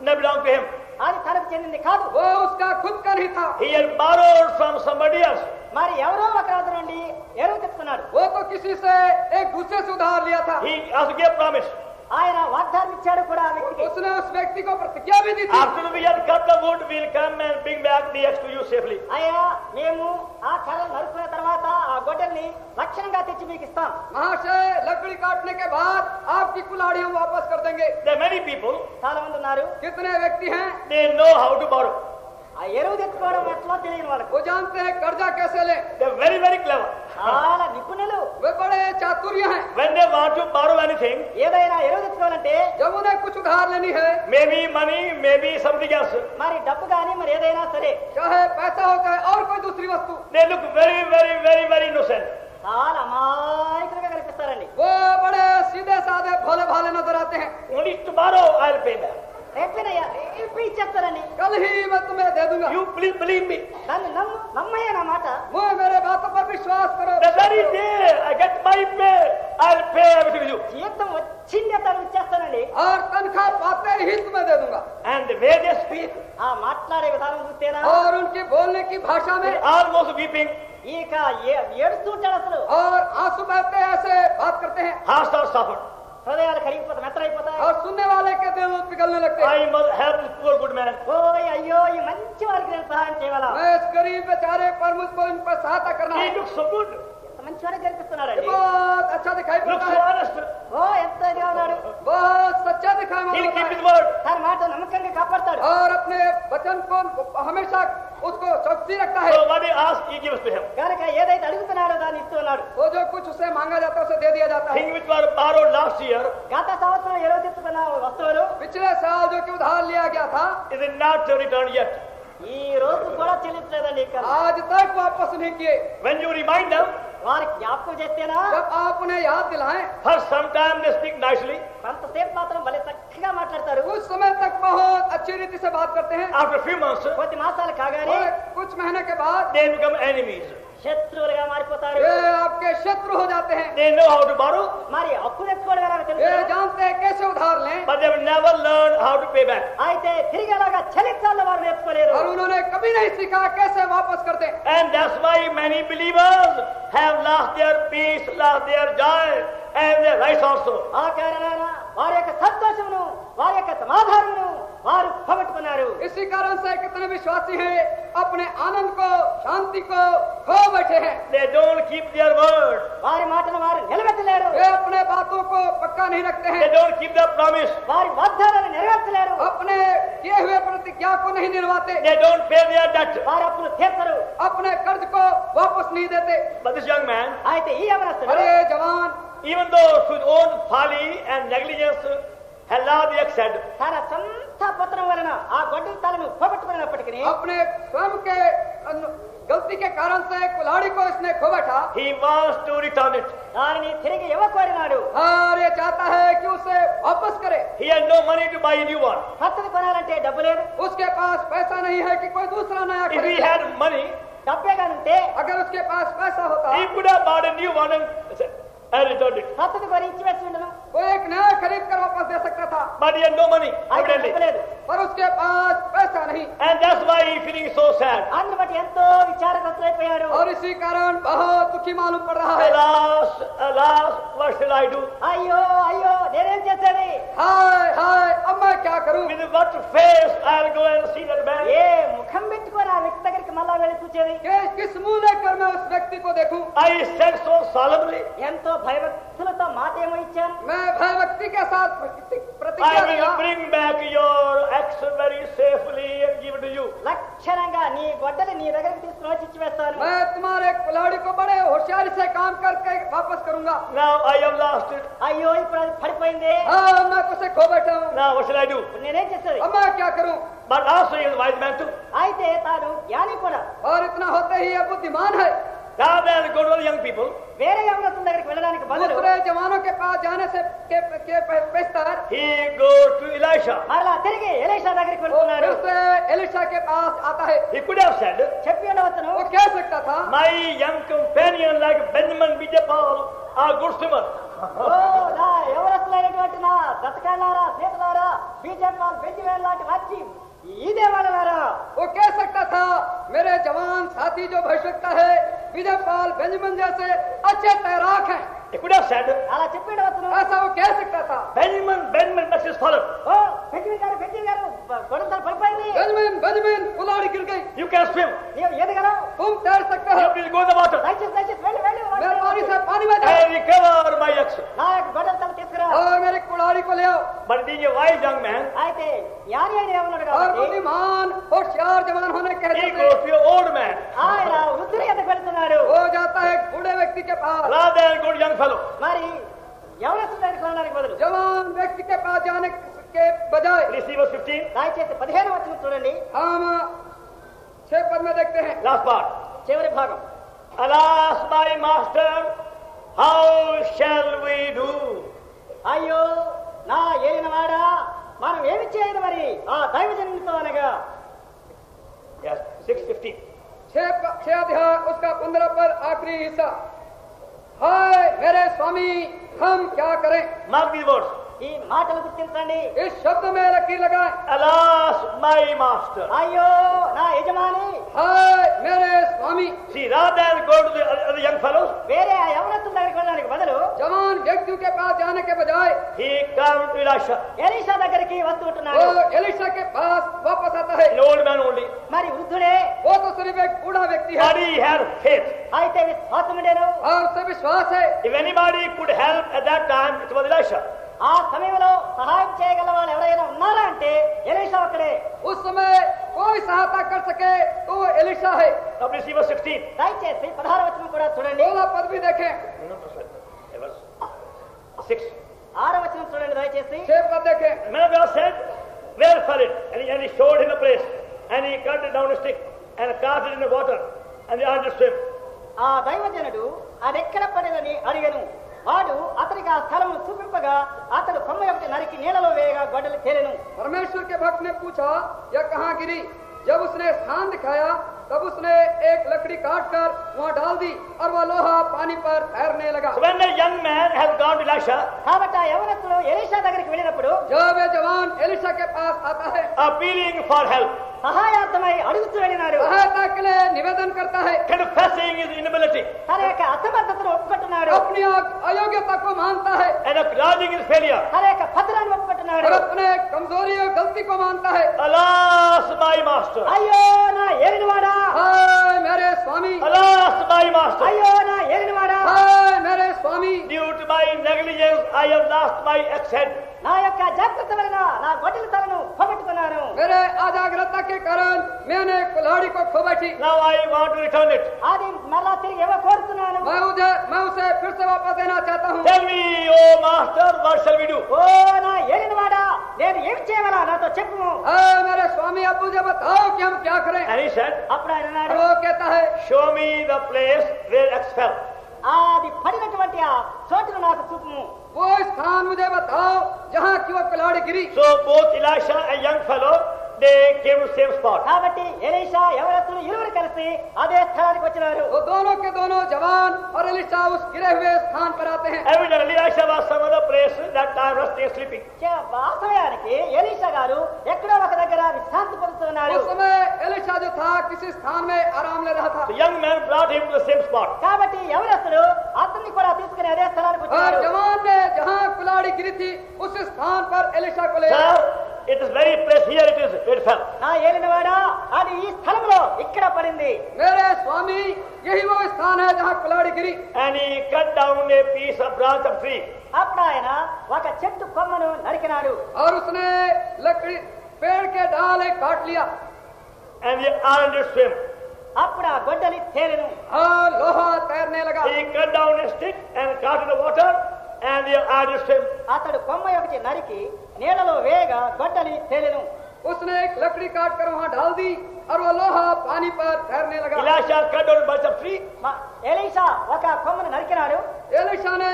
Not belonged to him. అది తనకు చెందింది కాదు. वो उसका खुद का नहीं था। He had borrowed from somebody else. మరి ఎవరో ఒక రాజు నుండి ఎరువు తెచ్చుకున్నాడు. वो तो किसी से एक दूसरे से उधार लिया था। He also gave promise. ఆయన వాగ్దానం ఇచ్చాడు కూడా ఆ వ్యక్తికి. उसने उस व्यक्ति को प्रतिज्ञा भी दी थी, After we had cut the wood, we'll come and bring back the axe to you safely. అయ్యా మేము ఆ కర్రలు నరుకున్న తర్వాత ఆ గొడ్డల్ని లక్షణంగా తెచ్చి మీకు ఇస్తాం. महाशय लकड़ी काटने के बाद आपकी कुल्हाड़ी हम वापस कर देंगे। There are many people, చాలా మంది ఉన్నారు. कितने व्यक्ति हैं they know how to borrow. ఆ ఎరువు తెచ్చుకోవడం ఎట్లా తెలియని వాళ్ళకు. वो जानते हैं कर्जा कैसे लें। They are very, very clever. చాలా నిపుణులు. वे बड़े चातुर्य हैं। When they want to borrow anything, ఏదైనా ఎరువు తెచ్చుకోవాలంటే जब उन्हें कुछ उधार लेनी है, maybe money, maybe something else, మరి డబ్బు కానీ మరి ఏదైనా సరే चाहे पैसा हो चाहे और कोई दूसरी वस्तु, they look very, very, very, very innocent. చాలా అమాయకులుగా కనిపిస్తారండి. वो బड़े सीधे साधे भोले भाले नजर आते हैं। Only tomorrow I'll pay back. ఎట్లనయ్యా ఇప్పుడు ఇచ్చేస్తారండి. कल ही मैं तुम्हें दे दूंगा। You please believe me. నన్ను నమ్మయ్యా నా మాట. वो मेरे बातों पर विश्वास करो। The very day I get my pay, I'll pay everything with you. జీతం వచ్చిందే తను ఇచ్చేస్తానండి. और तनख्वाह पाते ही तुम्हें दे दूंगा। And the way they speak, ఆ మాట్లాడే విధానం చూస్తేనా और उनकी बोलने की भाषा में almost weeping, ఇక ఏడుస్తుంటాడు అసలు. और आंसू बहते ऐसे बात करते हैं, hearts are softened. హృదయాలు కరిగిపోతాయి, మెత్తరైపోతాయి. और सुनने वाले के दिल पिघलने लगते हैं। I must help this poor good man. ఓయ్ అయ్యో ఈ మంచి వారికి నేను సహాయం చేయాలా? मैं इस गरीब बेचारे पर मुझको इन पर सहायता करना He है। looks so good, ఎంత మంచి వారికి కనిపిస్తున్నాడు ये అండి. बहुत अच्छा दिखाई looks पड़ता so है, honest. ఓ ఎంత ఇదిగా ఉన్నాడు. बहुत सच्चा दिखाई He'll पड़ता keep है, his word. తన మాట నమ్మకంగా కాపాడతాడు. और अपने वचन को हमेशा उसको चौकसी रखता है। So what he asks, he gives to him. కనుక ఏదైతే అడుగుతున్నాడో దాన్ని ఇస్తూ ఉన్నాడు. वो जो कुछ उसे मांगा जाता है उसे दे दिया जाता है। Things which were borrowed last year గత సంవత్సరం ఎరువు తెచ్చుకున్న వస్తువులు पिछले साल जो कि उधार लिया गया था, is not returned yet. ఈ రోజు కూడా చెల్లించలేదండి. ఇంకా आज तक वापस नहीं किए। When you remind them, వారికి జ్ఞాపకం చేస్తేనా जब आप उन्हें याद दिलाएं, for some time they speak nicely. కొంతసేపు మాత్రం భలే చక్కగా మాట్లాడతారు. कुछ समय तक बहुत अच्छी रीति से बात करते हैं, After a few months, కొద్ది మాసాలు కాగానే और कुछ महीने के बाद they become enemies. శత్రువులుగా మారిపోతారు. ये आपके शत्रु हो जाते हैं। They know how to borrow, మరి అప్పు తెచ్చుకోవడం ఎలా ये తెలుసు? जानते हैं कैसे उधार लें, but they will never learn how to pay back. అయితే తిరిగి అలాగా చెల్లించాలని వారు నేర్చుకోలేరు. और उन्होंने कभी नहीं सीखा कैसे वापस करते। And that's why many believers have lost their peace, lost their joy, and their rights also. ఆ కారణాన వారి యొక్క సంతోషమును వారి యొక్క సమాధానమును వారు పోగొట్టుకున్నారు. इसी कारण से कितने विश्वासी हैं अपने आनंद को, शांति को खो बैठे हैं। They don't keep their word. వారి మాటను వారు నిలబెట్టలేరు. वे अपने बातों को पक्का नहीं रखते They हैं, don't keep their promise. వారి వాగ్దానాలను నెరవేర్చలేరు. अपने किए हुए प्रतिज्ञा को नहीं निभाते, They don't pay their debt. వారి అప్పులు తీర్చరు. अपने कर्ज को वापस नहीं देते। But this young man, అయితే ఈ యవనస్తుడు अरे जवान, even though his own folly and negligence had allowed the accident, తన సొంత పత్రం వలన ఆ గొడ్డలి తలను పోగొట్టుకున్నప్పటికీ अपने स्वयं के गलती के कारण से कुल्हाड़ी को इसने खो बैठा, he wants to return it. దానిని తిరిగి ఇవ్వకోరినాడు. और ये चाहता है कि उसे वापस करे। He has no money to buy a new one. కొత్తది కొనాలంటే డబ్బు లేదు. उसके पास पैसा नहीं है कि कोई दूसरा नया If he खरीदे। had money, డబ్బే కానుంటే अगर उसके पास पैसा होता he could have bought a new one and returned it. కొత్తది కొని ఇచ్చి వేసి ఉండను. वो एक नया खरीद कर वापस दे सकता था, But he had no money, అయితే డబ్బు evidently. లేదు. पर उसके पास पैसा नहीं, And that's why he feeling so sad. అందుని బట్టి ఎంతో విచారగ్రస్తులైపోయాడు. और इसी कारण बहुत दुखी मालूम पड़ रहा है। Alas, alas, what shall I do? అయ్యో అయ్యో నేనేం చేసేది? हाय हाय, अब मैं क्या करूं? With what face I'll go and see that man? ఏ ముఖం పెట్టుకొని ఆ వ్యక్తి దగ్గరికి మళ్ళా వెళ్ళి చూసేది? किस मुंह लेकर मैं उस व्यक्ति को देखूं? I said so solemnly, ఎంతో భయభక్తులతో మాట ఏమో ఇచ్చాను. मैं भयभक्ति के साथ I प्रतिज्ञा will किया, bring back your axe very safely and give it to to you. లక్షణంగా నీ గొడ్డలి నీ దగ్గరికి తీసుకుని వచ్చి ఇచ్చివేస్తాను. मैं तुम्हारे कुल्हाड़ी को बड़े होशियारी से काम करके वापस करूंगा. Now I have lost it. అయ్యో ఇప్పుడు అది పడిపోయింది. हाँ मैं उसे खो बैठा हूँ. Now what shall I do? ఇప్పుడు నేనేం చేసేది? अब मैं क्या करूँ? But also he is a wise man too. అయితే తాను జ్ఞాని కూడా. और इतना होते ही ये बुद्धिमान है. Rather than go to the young people, వేరే యవనస్తుల దగ్గరికి వెళ్ళడానికి బదులు दूसरे जवानों के पास जाने से के बेहतर he goes to Elisha. మరలా తిరిగి ఎలీషా దగ్గరికి वो వెళ్తున్నాడు. फिर से एलिशा के पास आता है. He could have said, చెప్పి ఉండవచ్చును, वो कह सकता था my young companion like Benjamin Bijapal are good swimmers. ఓ నా యవనస్తులైనటువంటి నా బ్రతకాలారా స్నేహితులారా బీజేపీ బెంజివేల్ లాంటి వచ్చి ఇదే వాళ్ళారా. वो कह सकता था मेरे जवान साथी जो भविष्यता है विजयपाल बेंजामिन जैसे अच्छे तैराक हैं. He could have said, అలా చెప్పి ఉండవచ్చును. ऐसा वो कह सकता था. Benjamin must have fallen. ఓ బెంజివేల్ గారు గొడవలు పడిపోయింది. बेंजामिन कुल्हाड़ी गिर गई. You can swim. నీవు ఎదగలవు. तुम तैर सकते हो. You please go in the water. దయచేసి వెళ్ళి मेहरबानी से पानी में जाओ And recover my axe. నా యొక్క గొడవలు తల తీసుకురా. और मेरी कुल्हाड़ी को ले आओ. But being a wise young man, అయితే జ్ఞాని అయిన యవనుడు और కాబట్టి बुद्धिमान होशियार जवान होने के he कहते goes to an old man. ఆయన వృద్ధుని ఎద్దకు వెళ్తున్నాడు. वो जाता है एक बूढ़े व्यक्ति के पास. Rather than go to young fellow. మరి యవనస్తుల దగ్గరికి వెళ్ళడానికి బదులు जवान व्यक्ति के पास जाने के बजाय Please see verse 15. దయచేసి 15వ వచనం చూడండి. हम 6 पद में देखते हैं. Last part. చివరి భాగం. Alas, my master, how shall we do? అయ్యో నా ఏలినవాడా మనం ఏమి చేయదు మరి ఆ దైవజనునితో అనగా. Yes, 6:15. 6 अध्याय उसका 15 पर आखिरी हिस्सा. हाय मेरे स्वामी हम क्या करें. Mark these words. ఈ మాటలు గుర్తించండి. इस शब्द में लकीर लगाएं. Alas, my master. అయ్యో నా యజమాని. हाय मेरे स्वामी. See, rather than go to the other young fellows, వేరే ఆ యవనస్తుల దగ్గరికి వెళ్ళడానికి బదులు जवान व्यक्तियों के पास जाने के बजाय he comes to Elisha, Elisha దగ్గరికి వస్తూ वो ఉంటున్నాడు. एलिशा के पास वापस आता है. an old man only. మరి వృద్ధుడే वो तो सिर्फ एक बूढ़ा व्यक्ति है But he had faith. అయితే విశ్వాసముండేను. और उसे विश्वास है. If anybody could help at that time, it was Elisha. ఆ సమయంలో సహాయం చేయగల వాళ్ళు ఎవరైనా ఉన్నారా అంటే ఎలీషా ఒక్కడే. उस समय कोई सहायता कर सके तो वो एलिशा है. Now please see verse 16. దయచేసి 16వ వచనం కూడా చూడండి. 16 पद भी देखें. No, verse 6. 6వ వచనం చూడండి దయచేసి. 6 पद देखें. Man of God said, where fell it? And he showed him a place. And he cut it down a stick and cast it in the water. And they had to swim. ఆ దైవజనుడు అదెక్కడ పడినని అడిగను. వాడు అతనికి ఆ స్థలము చూపింపగా అతడు కొమ్మ ఒకటి నరికి నీళ్ళలో వేయగా గొడ్డలి తేలెను. परमेश्वर के भक्त ने पूछा यह कहाँ गिरी. जब उसने स्थान दिखाया तब उसने एक लकड़ी काटकर वहाँ डाल दी और वह लोहा पानी पर तैरने लगा. So when the young man has gone to Elisha, కాబట్టి ఆ యవనస్తుడు ఎలీషా దగ్గరికి వెళ్ళినప్పుడు जब ये जवान एलिशा के पास आता है appealing for help, సహాయార్థమై అడుగుతూ వెళ్ళినాడు. सहायता के लिए निवेदन करता है. confessing his inability తన యొక్క అసమర్థతను ఒప్పుకుంటున్నాడు. अपनी अयोग्यता को मानता है and acknowledging his failure. తన యొక్క పత్రాన్ని ఒప్పుకుంటున్నాడు. और अपने कमजोरी और गलती को मानता है. Alas, my master. అయ్యో నా ఏలినవాడా. हाय मेरे स्वामी. Alas, my master. అయ్యో నా ఏలినవాడా. हाय मेरे स्वामी. Due to my negligence, I have lost my axe head. నా యొక్క జాగ్రత్త వలన నా గొడ్డలి తలను పోగొట్టుకున్నాను. मेरे अजाग्रता के कारण मैंने कुल्हाड़ी को खो बैठी. Now I want to return it. అది మరలా తిరిగి ఇవ్వ కోరుతున్నాను. मैं उसे फिर से वापस देना चाहता हूँ. Tell me, oh master, what shall we do? ఓ నా ఏలినవాడా నేను ఏమి చేయవాలా నాతో చెప్పు. हाय मेरे स्वामी अब मुझे बताओ कि हम क्या करें. And he said, అప్పుడు ఆయన और అన్నాడు, वो कहता है show me the place where axe fell. అది పడినటువంటి ఆ చోటును నాకు చూపుము. वो स्थान मुझे बताओ जहाँ की वो कुल्हाड़ी गिरी. So both Elisha and young fellow, they came to the same spot. కాబట్టి ఎలీషా యవనస్తులు ఇరువురు కలిసి అదే స్థలానికి వచ్చినారు. वो दोनों के दोनों जवान और एलिशा उस गिरे हुए स्थान पर आते हैं. Evidently, Elisha was some other place that time resting and sleeping. ఆ సమయానికి ఎలీషా గారు ఎక్కడో ఒక దగ్గర విశ్రాంతి పొందుతున్నారు. उस समय एलिशा जो था किसी स्थान में आराम ले रहा था. The young man brought him to the same spot. కాబట్టి యవనస్తుడు అతన్ని కూడా తీసుకుని అదే స్థలానికి और వచ్చారు. जवान ने जहाँ कुल्हाड़ी गिरी थी उस स्थान पर एलिशा को ले आया. Sir, it is very place here it is where it fell. నా ఏలినవాడా అది ఈ స్థలంలో ఇక్కడ పడింది. मेरे स्वामी यही वो स्थान है जहाँ कुल्हाड़ी गिरी. And he cut down a piece of branch of tree. అప్పుడు ఆయన ఒక చెట్టు కొమ్మను నరికినాడు. और उसने लकड़ी पेड़ के डाल काट लिया. and the iron did swim. అప్పుడు ఆ గొడ్డలి తేలెను. और लोहा तैरने लगा. He cut down a stick and cast in the water, and the iron did swim. అతడు కొమ్మ ఒకటి నరికి నీళ్ళలో వేగ గొడ్డలి తేలెను. उसने एक लकड़ी काट कर वहाँ डाल दी और वो लोहा पानी पर तैरने लगा. Elisha cut down a bunch of tree. Elisha ఒక కొమ్మను నరికినాడు. एलीशा ने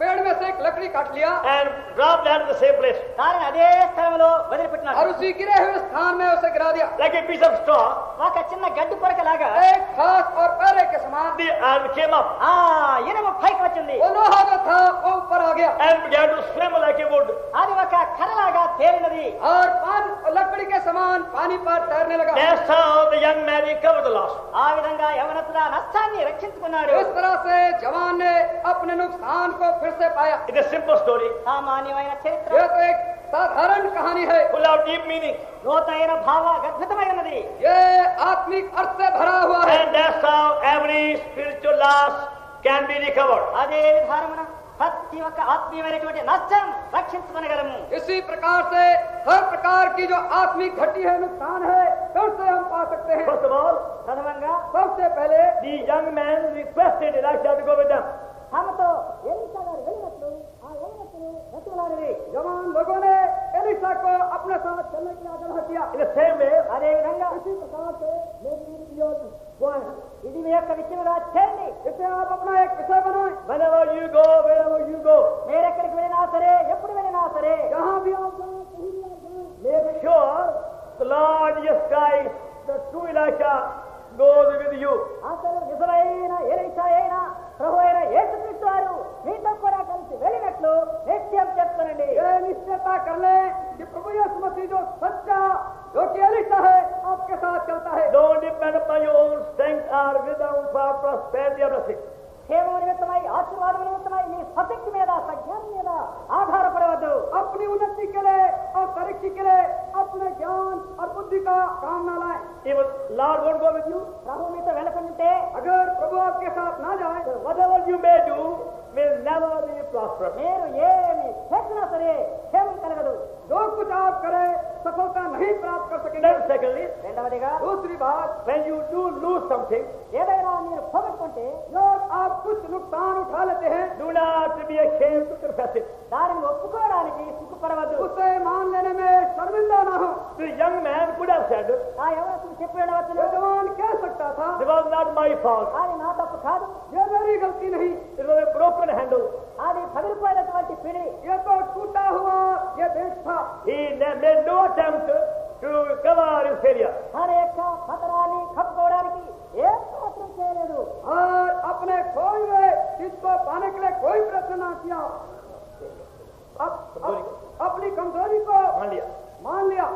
पेड़ में से एक लकड़ी काट लिया and dropped that in the same place. దానిని అదే స్థలంలో వదిలిపెట్టినాడు. और उसी गिरे हुए स्थान में उसे गिरा दिया. Like a piece of straw, ఒక చిన్న గడ్డి పొరక లాగా एक खास और पैरे के समान the iron came up ఆ ఇనుము పైకి వచ్చింది. वो लोहा जो था वो ऊपर आ गया and began to swim like a wood. అది ఒక కర్రలాగా తేలినది. और लकड़ी के समान पानी पर तैरने लगा. That's how the young man recovered the loss. ఆ విధంగా యవనస్తుడు ఆ నష్టాన్ని రక్షించుకున్నాడు. इस तरह से जवान ने अपने नुकसान को फिर से पाया. It's a simple story, సామాన్యమైన చరిత్ర, यह तो एक साधारण कहानी है. full of deep meaning. లోతైన భావ గద్భుతమైనది. ये आत्मिक अर्थ से भरा हुआ है. And that's how every spiritual loss can be recovered. అదే విధానమున ప్రతి ఒక్క ఆత్మీయమైనటువంటి నష్టం రక్షించుకొనగలము. इसी प्रकार से हर प्रकार की जो आत्मिक घटी है, नुकसान है, तो उससे हम पा सकते हैं. First of all, ప్రథమంగా सबसे पहले the young man requested Elisha to go with them. తమతో ఎలీషా గారు వెళ్ళినట్లు ఆ యవనస్తులు బ్రతిమలాడిరి. जवान लोगों ने एलीशा को अपने साथ चलने के लिए आग्रह किया. In the same way, అదే విధంగా इसी प्रकार से ఇది మీ యొక్క విషయంగా చేయండి. इसे आप अपना एक विषय बनाएं. wherever you go, మీరు ఎక్కడికి వెళ్ళినా సరే, ఎప్పుడు వెళ్ళినా సరే, जहाँ भी आप जाएं, कहीं भी आप जाएं, make sure the Lord Jesus Christ, the true Elisha, goes with you. అసలు నిజమైన ఎలీషా అయినా ప్రభు అయిన యేసుక్రీస్తు వారు మీతో కూడా కలిసి వెళ్ళినట్లు నిశ్చయం చేసుకోనండి. ये निश्चयता कर लें कि प्रभु यीशु मसीह जो सच्चा, जो कि एलीशा है, आपके साथ चलता है. Don't depend upon your own strength or wisdom for prosperity or blessing. క్షేమం నిమిత్తమై, ఆశీర్వాదం నిమిత్తమై మీ స్వశక్తి మీద, సజ్ఞానం మీద ఆధారపడవద్దు. अपनी उन्नति के लिए और तरक्की के लिए अपने ज्ञान और बुद्धि का काम न लाएं. Even Lord won't go with you. ప్రభు మీతో వెళ్ళకుంటే अगर प्रभु आपके साथ ना जाए, Whatever you may do will never be prosperous. మీరు ఏమి చేసినా సరే క్షేమం కలగదు. जो कुछ आप करें सफलता नहीं प्राप्त कर सकेंगे. Then secondly, రెండవదిగా, दूसरी बात, when you do lose something, ఏదైనా మీరు పోగొట్టుకుంటే जब आप कुछ नुकसान उठा लेते हैं, do not be ashamed to confess it. దానిని ఒప్పుకోవడానికి సిగ్గుపడవద్దు. उसे मान लेने में शर्मिंदा ना हो. The young man could have said, ఆ యవనస్తుడు చెప్పి ये ఉండవచ్చును, जवान कह सकता था, it was not my fault. అది నా తప్పు కాదు, ये मेरी गलती नहीं, It was a broken handle. అది పగిలిపోయినటువంటి పిడి, ये तो टूटा हुआ ये देश था. He made no attempt to cover his failure. తన యొక్క పతనాన్ని కప్పుకోవడానికి ఏం మాత్రం చేయలేదు. और अपने खोए हुए चीज को पाने के लिए कोई प्रयत्न ना किया. अपनी कमजोरी को मान लिया.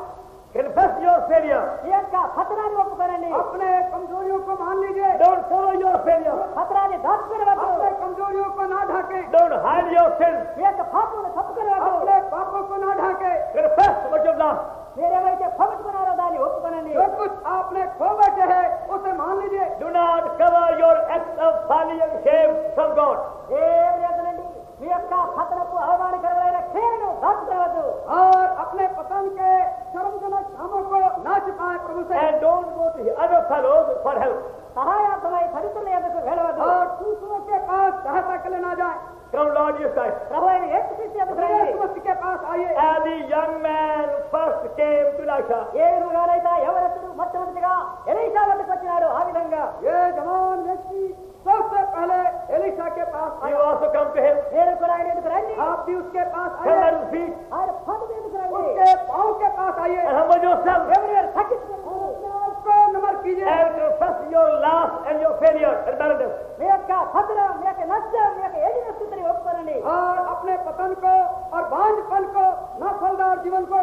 Confess your failure. ఈ యొక్క పతనాన్ని ఒప్పుకోనండి. अपने कमजोरियों को मान लीजिए. Don't cover your failure. పతనాన్ని దాచుకునేవద్దు. अपने कमजोरियों को ना ढाके. Don't hide your sins. మీ యొక్క పాపమును కప్పుకునేవద్దు. अपने पापों को ना ढाके. Confess what you've done. మీరేమైతే పోగొట్టుకున్నారో దాన్ని ఒప్పుకోనండి. जो कुछ आपने खो बैठे हैं उसे मान लीजिए. Do not cover your acts of folly and shame from God. ఏం లేదనండి, మీ యొక్క పతనపు అవమానకరమైన క్రియలను దాచుకోవద్దు. और अपने पतन के शर्मजनक कामों को ना छिपाए प्रभु से. And don't go to other fellows for help. సహాయార్థమై పరిస్థితుల ఎదుకు వెళ్ళవద్దు. और दूसरों के पास सहायता के लिए ना जाए. Come Lord Jesus Christ. ప్రభు అయిన యేసుక్రీస్తు ఎదుకు प्रभु రండి. यीशु मसीह के पास आइए. As the young man first came to Elisha, ఏ విధంగానైతే ఎవరప్పుడు మొట్టమొదటిగా ఎలీషా వద్దకు వచ్చినాడు, ఆ విధంగా ये जवान व्यक्ति सबसे पहले एलीशा के पास you आया. also come to him. నేను కూడా ఆయన ఎదుకు రండి. आप भी उसके पास Come आइए. at his feet ఆయన పాదం ఎదుకు రండి. उसके पाँव के पास आइए. and humble yourself ఎవరు తగ్గించుకోండి. उसको नमन कीजिए. and confess your loss and your failure and barrenness. మీ యొక్క పతనం, మీ యొక్క నష్టం, మీ యొక్క ఏడిన స్థితిని ఒప్పుకోనండి. और अपने पतन को और बांझपन को नाफलदार जीवन को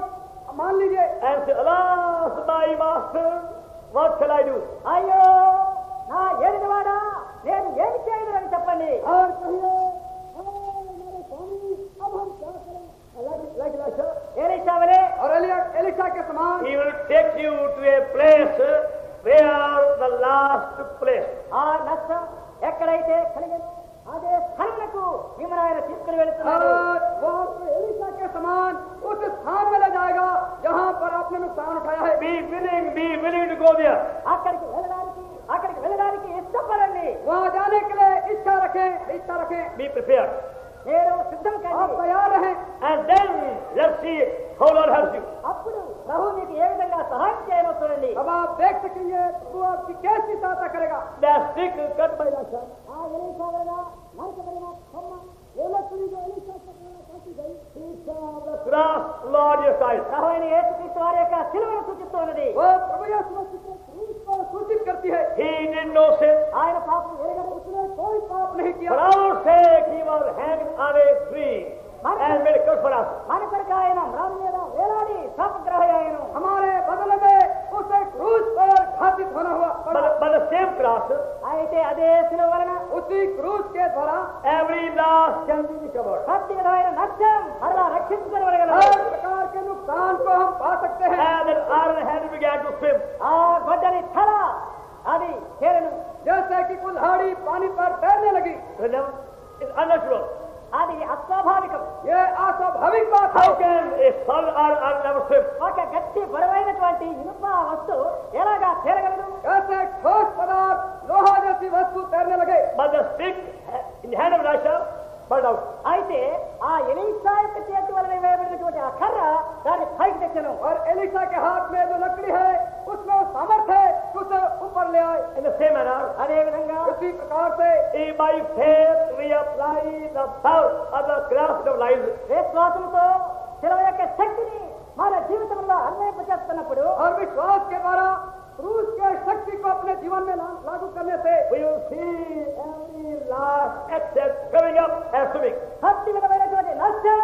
मान लीजिए. And say, alas, my master, what shall I do? అయ్యో నా ఏడినవాడా, నేను ఏమి చేయను అని చెప్పండి. और कहिए, हमारे स्वामी, अब हम क्या करें? Like Elisha, ఎలీషా వలె और एलीशा के समान he will take you to a place where the loss took place. ఆ నష్టం ఎక్కడైతే కలిగిందో అదే స్థలమునకు మిమ్మల్ని ఆయన తీసుకుని వెళుతున్నాడు. और वो आपको एलीशा के समान उस स्थान में ले जाएगा जहाँ पर आपने नुकसान उठाया है, be willing to go there. అక్కడికి వెళ్ళడానికి ఇష్టపడండి. वहाँ जाने के लिए इच्छा रखें, Be prepared. నేను సిద్ధం आप కాదు. तैयार रहें। And then let's see how Lord helps you. అప్పుడు ప్రభు మీకు ఏ విధంగా సహాయం చేయనో చూడండి. तब आप देख सकेंगे प्रभु आपकी कैसी सहायता करेगा। That stick cut by the sun. ఆ ఎలీషా వలన నరకబడిన కొమ్మ ఎల్లప్పుడూ ఎలీషా పక్కన కాచి గయి. The cross, Lord, your side. ప్రభువైన యేసుక్రీస్తు వారి యొక్క శిలువను సూచిస్తున్నది. वो प्रभु यीशु मसीह के क्रूस को सूचित करती है। He did no sin. ఆయన పాపం ఎరగని उसने कोई पाप नहीं किया। For our sake, he was hanged on a tree and made a curse for us. మన కొరకు ఆయన మ్రాను మీద వేలాడి శాపగ్రహయాయను. हमारे बदले में उसे क्रूस पर घातित होना हुआ। But the same cross, అయితే అదే శిలువ వలన उसी क्रूस के द्वारा every loss can be recovered. ప్రతి విధమైన నష్టం మరలా రక్షించుకోగలగలరు. हर प्रकार के नुकसान को हम पा सकते हैं। And that iron hand began to swim. ఆ గొడ్డలి తల అది చేరను. जैसे कि कुल्हाड़ी पानी पर तैरने लगी। It's unnatural. అది అస్వాభావికం. ये अस्वाभाविक बात है। How can a solid iron never swim? ఒక గట్టి బరువైనటువంటి ఇనుప వస్తువు ఎలాగా చేరగలదు? कैसे ठोस पदार्थ लोहा जैसी वस्तु तैरने लगे। But the stick in the hand of Elisha burned out. అయితే ఆ ఎలీషా యొక్క చేతి వలన వేయబడినటువంటి ఆ కర్ర దాన్ని పైకి తెచ్చను. और एलिशा के हाथ में जो लकड़ी है उसमें वो सामर्थ्य है कि उसे ऊपर ले आए। In the same manner, అదే విధంగా इसी प्रकार से by faith we apply the power of the cross of life. విశ్వాసంతో శిలువ యొక్క శక్తిని మన జీవితంలో అన్వయింపచేస్తున్నప్పుడు और विश्वास के द्वारा क्रूस के शक्ति को अपने जीवन में लागू करने से We will see every last excess coming up and swimming. ప్రతి విధమైనటువంటి నష్టం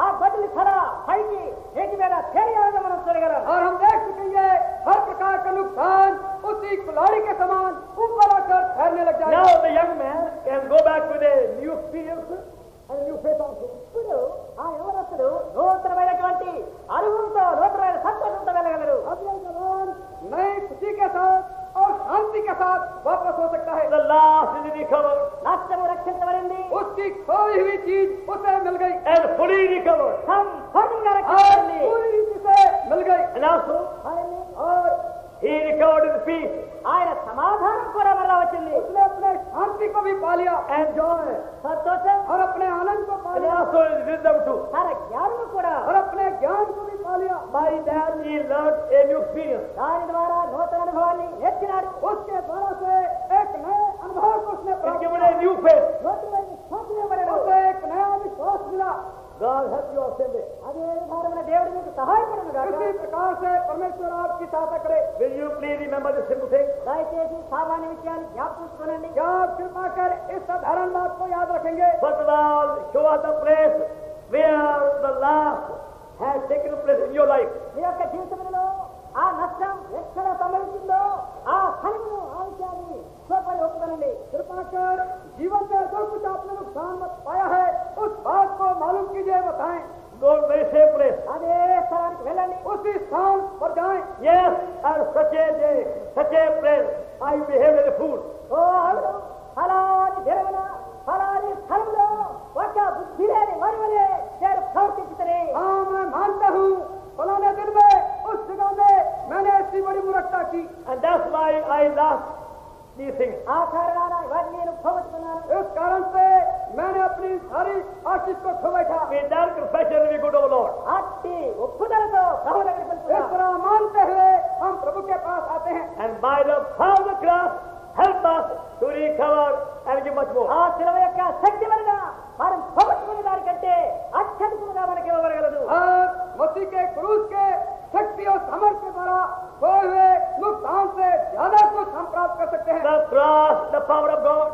ఆ గొడ్డలి తల పైకి నీటి మీద తేలియాగా మనం చూడగలం. और हम देख सकेंगे हर प्रकार का नुकसान उसी कुल्हाड़ी के समान ऊपर आकर ठहरने लग जाएगा। Now the young man can go back with a new experience and a new faith also. ఇప్పుడు ఆ యవనస్తుడు నూతనమైనటువంటి అనుభవంతో నూతనమైన సంతోషంతో వెళ్ళగలరు. अब यह जवान नई खुशी के साथ और शांति के साथ वापस हो सकता है। The last is recovered నష్టము రక్షించబడింది, उसकी खोई हुई चीज उसे मिल गई and fully recovered. సంపూర్ణంగా और రక్షించబడింది. पूरी रीति से मिल गई। And also और he recovered his peace ఆయన సమాధానం కూడా మరలా వచ్చింది. उसने अपने शांति को भी पा लिया and joy. సంతోషం और अपने आनंद को पा And लिया also his wisdom too. తన జ్ఞానము కూడా. और अपने ज्ञान को भी पा लिया। By that he learned a new experience. దాని ద్వారా నూతన అనుభవాన్ని నేర్చినాడు. उसके द्वारा से एक नए अनुभव को उसने He प्राप्त given किया। a new faith. నూతనమైన విశ్వాసం ఇవ్వబడెను. उसे एक नया विश्वास मिला। God help you all same way. అదే విధానమైన దేవుడు మీకు సహాయపడును గాక. इसी प्रकार से परमेश्वर आपकी सहायता करे। Will you please remember this simple thing? దయచేసి సామాన్య విషయాన్ని జ్ఞాపకం क्या आप कृपा कर इस साधारण बात को याद रखेंगे? First of all, show us the place where the loss has taken place in your life. మీ యొక్క జీవితంలో ఆ నష్టం ఎక్కడ సంభవించిందో ఆ ఫలమును ఆ విషయాన్ని చూపని ఒప్పుకోనండి. कृपा कर जीवन में जो कुछ आपने नुकसान पाया है उस बात को मालूम कीजिए, बताएं। Go to the very same place. అదే స్థలానికి వెళ్ళండి. उसी स्थान पर जाएं। Yes, at such a day, such a place, I behaved as a fool. ఓ అవును, ఫలాని దినమున ఫలాని స్థలంలో ఒక బుద్ధి లేని వారివలే నేను ప్రవర్తించుతనే. हाँ, मैं मानता हूँ फलाने दिन में उस जगह में मैंने ऐसी बड़ी मूर्खता की। And that's why I lost these things. ఆ కారణాన ఇవన్నీ నేను పోగొట్టుకున్నాను. इस कारण से मैंने अपनी सारी आशीष को खो बैठा। With that confession, we go to our Lord. అట్టి ఒప్పుదలతో ప్రభు దగ్గరికి इस వెళ్తున్నాను. तरह मानते हुए हम प्रभु के पास आते हैं। And by the power of the cross, help us to recover and give much more. ఆ శిలువ యొక్క శక్తి వలన మనం పోగొట్టుకున్న దానికంటే అత్యధికంగా మనకి ఇవ్వగలగలదు. और मसीह के क्रूस के शक्ति और सामर्थ्य के द्वारा खोए हुए नुकसान से ज्यादा कुछ हम प्राप्त कर सकते हैं। The cross, the power of God.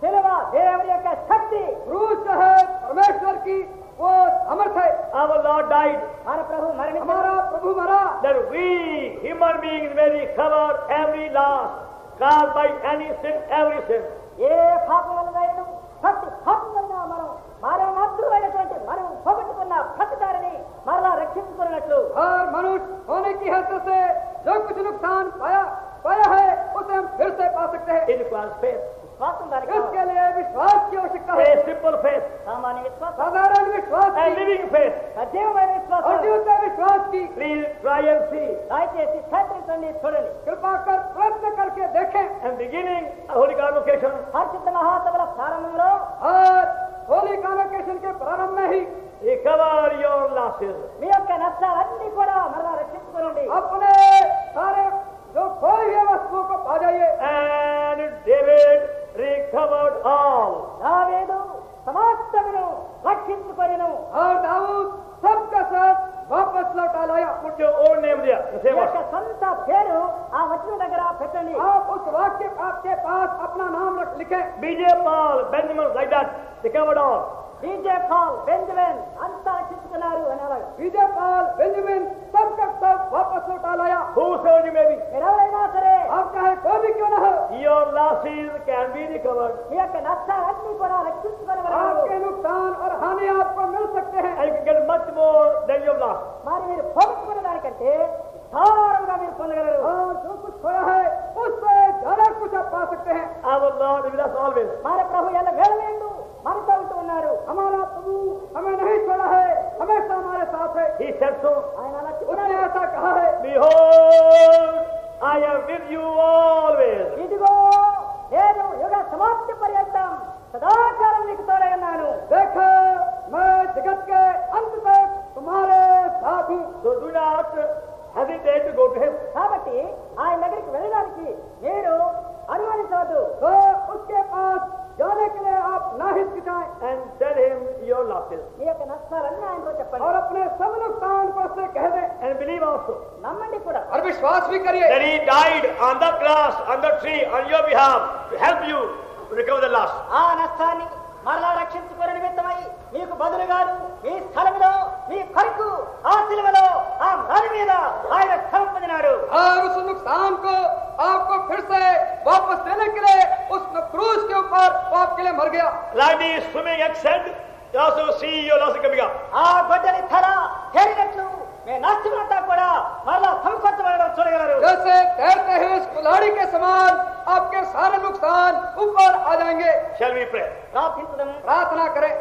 శిలువ దేవుని యొక్క శక్తి. क्रूस जो है परमेश्वर की वो सामर्थ्य है। Our Lord died మన ప్రభు మరణించారు. हमारा प्रभु मरा that we, human beings, may recover every loss caused by any sin, every sin. ఏ పాపం వలన ప్రతి పాపం వలన మనం మాత్రమైనటువంటి మనం పోగొట్టుకున్న ప్రతి దారిని మరలా రక్షించుకున్నట్లు और मनुष्य होने की हैसियत से जो कुछ नुकसान पाया है उसे हम फिर से पा सकते हैं। It requires faith. విశ్వాసం దానికి इसके लिए विश्वास की आवश्यकता है। A simple faith. సామాన్య విశ్వాసం, साधारण विश्वास A living faith. సజీవమైన విశ్వాసం और जीवते विश्वास की Please try and see. దయచేసి ప్రయత్నించండి, చూడండి. कृपा कर प्रयत्न करके देखें। And beginning a holy convocation, పరిశుద్ధ మహాసభల ప్రారంభంలో और होली कॉन्वोकेशन के प्रारंभ में ही recover your losses. మీ యొక్క నష్టాలన్నీ కూడా మరలా రక్షించుకోనండి. अपने सारे जो खोई हुए वस्तुओं को पा जाइए। And David recovered all. దావీదు సమస్తమును రక్షించుకొనెను. और दाऊद सबका सब वापस लौटा लाया। Put your own name there. The me same యొక్క word. సొంత పేరు ఆ వచనం దగ్గర పెట్టండి. आप उस वाक्य आपके पास अपना नाम लिखें। B.J. Paul, Benjamin, like that, recovered all. DJ Paul, Benjamin అంతా రక్షించుకున్నారు అని అలాగా. विजय पाल बेंजामिन सबका सब वापस लौटा लाया। Whosoever you may be, ఎవరైనా సరే आप चाहे कोई भी क्यों न हो, your losses can be recovered. మీ యొక్క నష్టాలన్నీ కూడా రక్షించుకోగలరు. आपके नुकसान और हानि आपको मिल सकते हैं। And you can get much more than you have lost. మరి మీరు పోగొట్టుకున్న దానికంటే ధారాళంగా మీరు పొందగలరు. और जो कुछ खोया है उससे ज्यादा कुछ आप पा सकते हैं। Our Lord is with us always. మన ప్రభు ఎలా వేళవేందు మనతో ఉంటూ ఉన్నారు. हमारा प्रभु हमें नहीं छोड़ा है, हमेशा हमारे साथ है। He said so. ఆయన అలా उसने చెప్తున్నారు. ऐसा कहा है, Behold, I am with you always. ఇదిగో నేను యుగ సమాప్తి పర్యంతం సదాకాలం నీకు తోడై ఉన్నాను. देखो मैं जगत के अंत तक तुम्हारे साथ हूँ। So do not hesitate to go to him. కాబట్టి ఆయన దగ్గరికి వెళ్ళడానికి మీరు అనుమానించవద్దు. तो उसके पास जाने के लिए आप ना हिचकिचाएं And tell him your losses. మీ యొక్క నష్టాలన్నీ ఆయనతో చెప్పండి. और अपने सब नुकसान को उससे कह दें And believe also నమ్మండి కూడా. और विश्वास भी करिए that he died on the cross, on the tree, on your behalf to help you to recover the loss. ఆ నష్టాన్ని మరలా రక్షించుకునే నిమిత్తమై మీకు బదులుగాను మీ స్థలములో మీ కొరకు ఆ శిలువలో ఆ రాయి మీద ఆయన శ్రమ పొందినాడు. और उस नुकसान को आपको फिर से वापस देने के लिए उस क्रूज के ऊपर वो आपके लिए मर गया। Like the swimming axe said, you also see your loss coming up. ఆ గొడ్డలి ధర చేరినట్లు మీ నష్టమంతా కూడా మరలా సమకూర్చబడడం చూడగలరు. जैसे तैरते हैं उस कुल्हाड़ी के समान आपके सारे नुकसान ऊपर आ जाएंगे। Shall we pray? ప్రార్థించడం प्रार्थना करें।